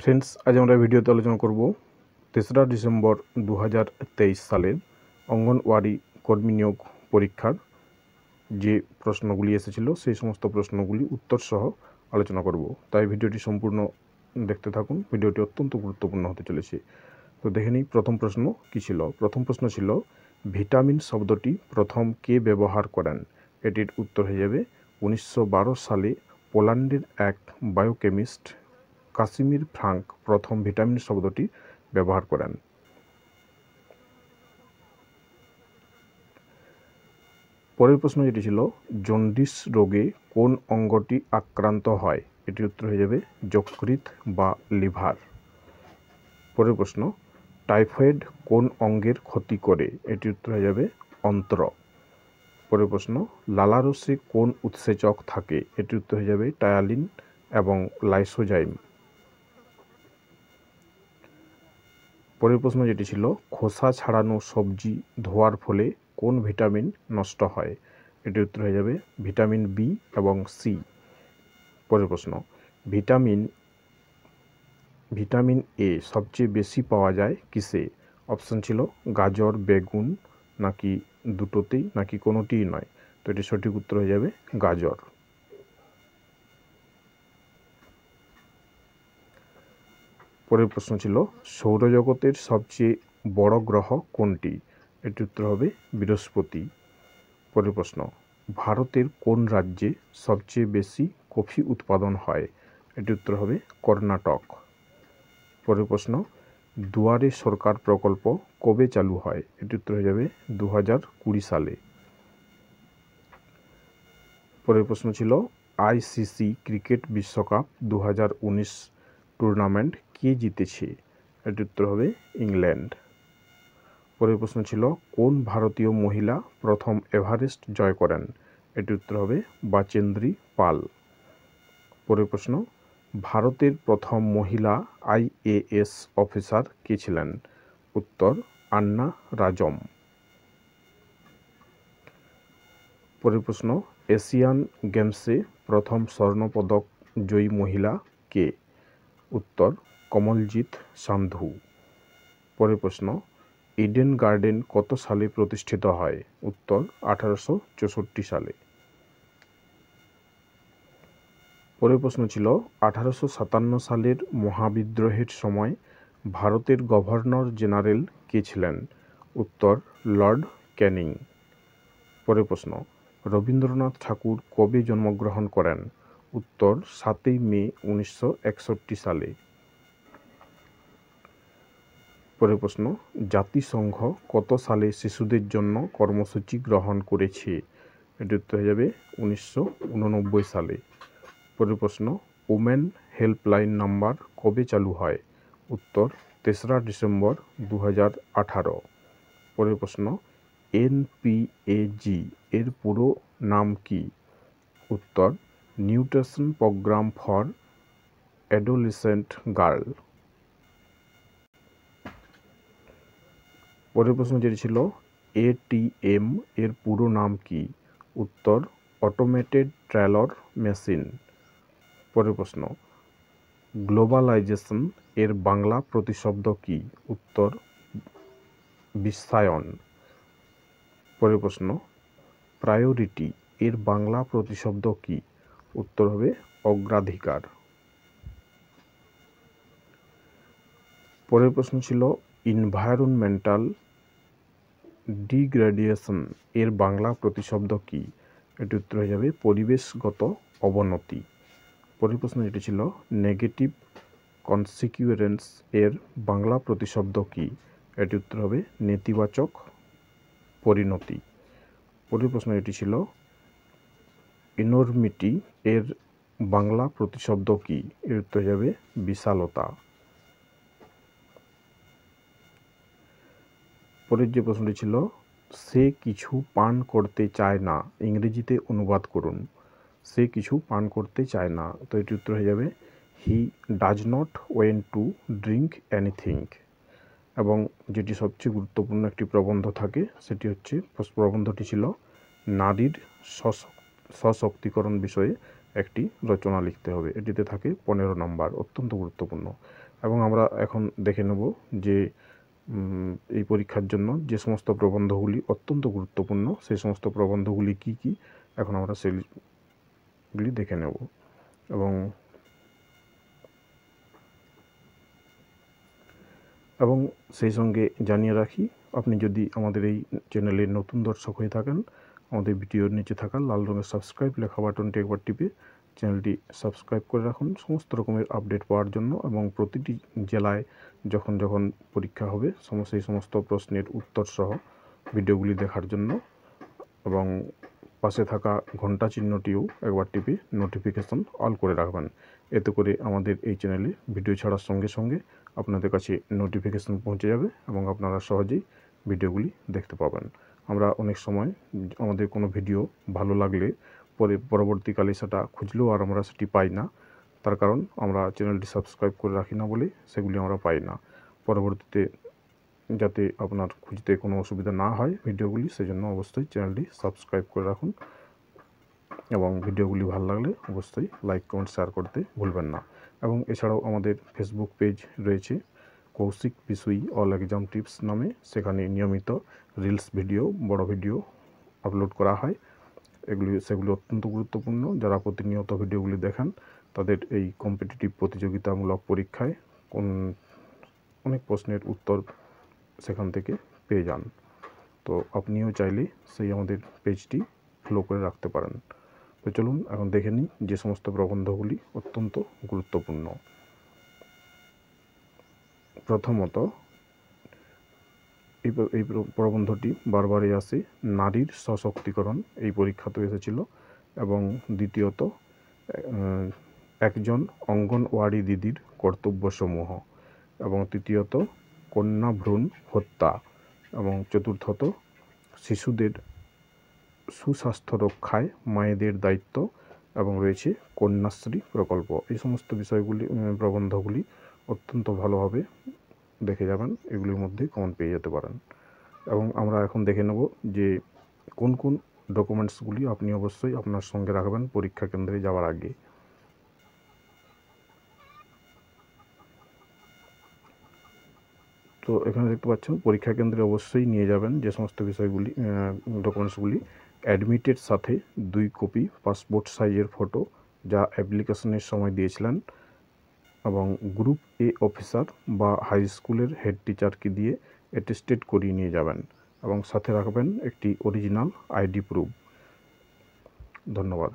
Friends, আজ আমরা ভিডিওতে আলোচনা করব 3রা ডিসেম্বর 2023 সালের অঙ্গনওয়াড়ি কর্মী নিয়োগ পরীক্ষার যে প্রশ্নগুলি এসেছিল সেই সমস্ত প্রশ্নগুলি উত্তর সহ আলোচনা করব। তাই ভিডিওটি সম্পূর্ণ দেখতে থাকুন, ভিডিওটি অত্যন্ত গুরুত্বপূর্ণ হতে চলেছে। তো দেখে নিই প্রথম প্রশ্ন কী ছিল। প্রথম প্রশ্ন ছিল ভিটামিন শব্দটি প্রথম কে ব্যবহার করেন। এটির উত্তর হয়ে যাবে 1912 সালে পোল্যান্ডের এক বায়োকেমিস্ট কাসিমির ফ্রাঙ্ক প্রথম ভিটামিন শব্দটি ব্যবহার করেন। পরের প্রশ্ন যেটি ছিল জন্ডিস রোগে কোন অঙ্গটি আক্রান্ত হয়। এটির উত্তর হয়ে যাবে যকৃৎ বা লিভার। পরের প্রশ্ন টাইফয়েড কোন অঙ্গের ক্ষতি করে। এটির উত্তর হয়ে যাবে অন্ত্র। পরের প্রশ্ন লালারসে কোন উৎসেচক থাকে। এটির উত্তর হয়ে যাবে টায়ালিন এবং লাইসোজাইম। পরের প্রশ্ন যেটি ছিল খোসা ছাড়ানো সবজি ধোয়ার ফলে কোন ভিটামিন নষ্ট হয়। এটির উত্তর হয়ে যাবে ভিটামিন বি এবং সি। পরের প্রশ্ন ভিটামিন এ সবচেয়ে বেশি পাওয়া যায় কিসে। অপশন ছিল গাজর, বেগুন, নাকি দুটোতেই, নাকি কোনোটিই নয়। তো এটি সঠিক উত্তর হয়ে যাবে গাজর। পরের প্রশ্ন ছিল সৌরজগতের সবচেয়ে বড় গ্রহ কোনটি। এটির উত্তর হবে বৃহস্পতি। পরের প্রশ্ন ভারতের কোন রাজ্যে সবচেয়ে বেশি কফি উৎপাদন হয়। এটির উত্তর হবে কর্ণাটক। পরের প্রশ্ন দুয়ারে সরকার প্রকল্প কবে চালু হয়। এটির উত্তর হয়ে যাবে 2020 সালে। পরের প্রশ্ন ছিল আইসিসি ক্রিকেট বিশ্বকাপ 2019 টুর্নামেন্ট কে জিতেছে। এটির উত্তর হবে ইংল্যান্ড। পরের প্রশ্ন ছিল কোন ভারতীয় মহিলা প্রথম এভারেস্ট জয় করেন। এটির উত্তর হবে বাচেন্দ্রী পাল। পরের প্রশ্ন ভারতের প্রথম মহিলা আইএএস অফিসার কে ছিলেন। উত্তর আন্না রাজম। পরের প্রশ্ন এশিয়ান গেমসে প্রথম স্বর্ণপদক জয়ী মহিলা কে। উত্তর কমলজিৎ সান্ধু। পরের প্রশ্ন ইডেন গার্ডেন কত সালে প্রতিষ্ঠিত হয়। উত্তর 1864 সালে। পরের প্রশ্ন ছিল 1857 সালের মহাবিদ্রোহের সময় ভারতের গভর্নর জেনারেল কে ছিলেন। উত্তর লর্ড ক্যানিং। পরের প্রশ্ন রবীন্দ্রনাথ ঠাকুর কবে জন্মগ্রহণ করেন। উত্তর 7 মে 1961 সালে। পরের প্রশ্ন জাতিসংঘ কত সালে শিশুদের জন্য কর্মসূচি গ্রহণ করেছে। এটি উত্তর হয়ে যাবে 1989 সালে। পরের প্রশ্ন ওমেন হেল্পলাইন নাম্বার কবে চালু হয়। উত্তর 3রা ডিসেম্বর 2018। পরের প্রশ্ন এনপিএজি এর পুরো নাম কি। উত্তর nutrition program for adolescent girl. পরের প্রশ্ন যেটি ছিল এটিএম এর পুরো নাম কি। উত্তর অটোমেটেড ট্রেলার মেশিন। পরের প্রশ্ন গ্লোবালাইজেশন এর বাংলা প্রতিশব্দ কি। উত্তর বিশ্বায়ন। পরের প্রশ্ন প্রায়োরিটি এর বাংলা প্রতিশব্দ কি। উত্তর হবে অগ্রাধিকার। পরের প্রশ্ন ছিল এনভায়রনমেন্টাল ডিগ্রেডেশন এর বাংলা প্রতিশব্দ কি। এটি উত্তর হয়ে যাবে পরিবেশগত অবনতি। পরের প্রশ্ন যেটি ছিল নেগেটিভ কনসিকুয়েন্স এর বাংলা প্রতিশব্দ কি। এটি উত্তর হবে নেতিবাচক পরিণতি। পরের প্রশ্ন এটি ছিল ইনর্মিটি এর বাংলা প্রতিশব্দ কি। এর উত্তর হয়ে যাবে বিশালতা। পরের যে প্রশ্নটি ছিল সে কিছু পান করতে চায় না ইংরেজিতে অনুবাদ করুন। সে কিছু পান করতে চায় না। তো এটি উত্তর হয়ে যাবে he does not went to drink anything. এবং যেটি সবচেয়ে গুরুত্বপূর্ণ একটি প্রবন্ধ থাকে সেটি হচ্ছে প্রবন্ধটি ছিল নারীর সশক্তিকরণ বিষয়ে একটি রচনা লিখতে হবে। এটিতে থাকে 15 নম্বর, অত্যন্ত গুরুত্বপূর্ণ। এবং আমরা এখন দেখে নেব যে এই পরীক্ষার জন্য যে সমস্ত প্রবন্ধগুলি অত্যন্ত গুরুত্বপূর্ণ সেই সমস্ত প্রবন্ধগুলি কি কি এখন আমরা সেগুলি দেখে নেব। এবং সেই সঙ্গে জানিয়ে রাখি, আপনি যদি আমাদের এই চ্যানেলের নতুন দর্শক হয়ে থাকেন, আমাদের ভিডিওর নিচে থাকা লাল রঙের সাবস্ক্রাইব লেখা বাটনটি একবার টিপে চ্যানেলটি সাবস্ক্রাইব করে রাখুন সমস্ত রকমের আপডেট পাওয়ার জন্য, এবং প্রতিটি জেলায় যখন যখন পরীক্ষা হবে সেই সমস্ত প্রশ্নের উত্তর সহ ভিডিওগুলি দেখার জন্য। এবং পাশে থাকা ঘন্টা চিহ্নটিও একবার টিপে নোটিফিকেশন অল করে রাখবেন। এতে করে আমাদের এই চ্যানেলে ভিডিও ছাড়ার সঙ্গে সঙ্গে আপনাদের কাছে নোটিফিকেশন পৌঁছে যাবে এবং আপনারা সহজেই ভিডিওগুলি দেখতে পাবেন। আমরা অনেক সময় আমাদের কোনো ভিডিও ভালো লাগলে পরবর্তীকালে সেটা খুঁজলেও আর আমরা সেটি পাই না, তার কারণ আমরা চ্যানেলটি সাবস্ক্রাইব করে রাখি না বলে সেগুলি আমরা পাই না। পরবর্তীতে যাতে আপনার খুঁজতে কোনো অসুবিধা না হয় ভিডিওগুলি, সেজন্য অবশ্যই চ্যানেলটি সাবস্ক্রাইব করে রাখুন এবং ভিডিওগুলি ভালো লাগলে অবশ্যই লাইক কমেন্ট শেয়ার করতে ভুলবেন না। এবং এছাড়াও আমাদের ফেসবুক পেজ রয়েছে Koushik Bisui all exam tips নামে, সেখানে নিয়মিত রিলস ভিডিও, বড় ভিডিও আপলোড করা হয়। সেগুলি অত্যন্ত গুরুত্বপূর্ণ। যারা প্রতিনিয়ত ভিডিওগুলি দেখেন তাদের এই কম্পিটিটিভ প্রতিযোগিতামূলক পরীক্ষায় অনেক প্রশ্নের উত্তর সেখান থেকে পেয়ে যান। তো আপনিও চাইলে সেই আমাদের পেজটি ফলো করে রাখতে পারেন। তো চলুন এখন দেখে নিই যে সমস্ত প্রবন্ধগুলি অত্যন্ত গুরুত্বপূর্ণ। প্রথমত এই প্রবন্ধটি বারবারই আসে, নারীর সশক্তিকরণ, এই পরীক্ষাতে এসেছিল। এবং দ্বিতীয়ত একজন অঙ্গনওয়াড়ি দিদির কর্তব্যসমূহ, এবং তৃতীয়ত কন্যা ভ্রূণ হত্যা, এবং চতুর্থত শিশুদের সুস্বাস্থ্য রক্ষায় মায়েদের দায়িত্ব, এবং রয়েছে কন্যাশ্রী প্রকল্প। এই সমস্ত বিষয়গুলি প্রবন্ধগুলি অত্যন্ত ভালোভাবে দেখে যাবেন, এগুলির মধ্যে কমন পেয়ে যেতে পারেন। এবং আমরা এখন দেখে নেব যে কোন কোন ডকুমেন্টসগুলি আপনি অবশ্যই আপনার সঙ্গে রাখবেন পরীক্ষা কেন্দ্রে যাওয়ার আগে। তো এখানে দেখতে পাচ্ছেন পরীক্ষা কেন্দ্রে অবশ্যই নিয়ে যাবেন যে সমস্ত বিষয়গুলি ডকুমেন্টসগুলি, অ্যাডমিটের সাথে 2 কপি পাসপোর্ট সাইজের ফটো যা অ্যাপ্লিকেশনের সময় দিয়েছিলেন, এবং গ্রুপ এ অফিসার বা হাই স্কুলের হেড টিচারকে দিয়ে অ্যাটেস্টেড করিয়ে নিয়ে যাবেন, এবং সাথে রাখবেন একটি অরিজিনাল আইডি প্রুফ। ধন্যবাদ।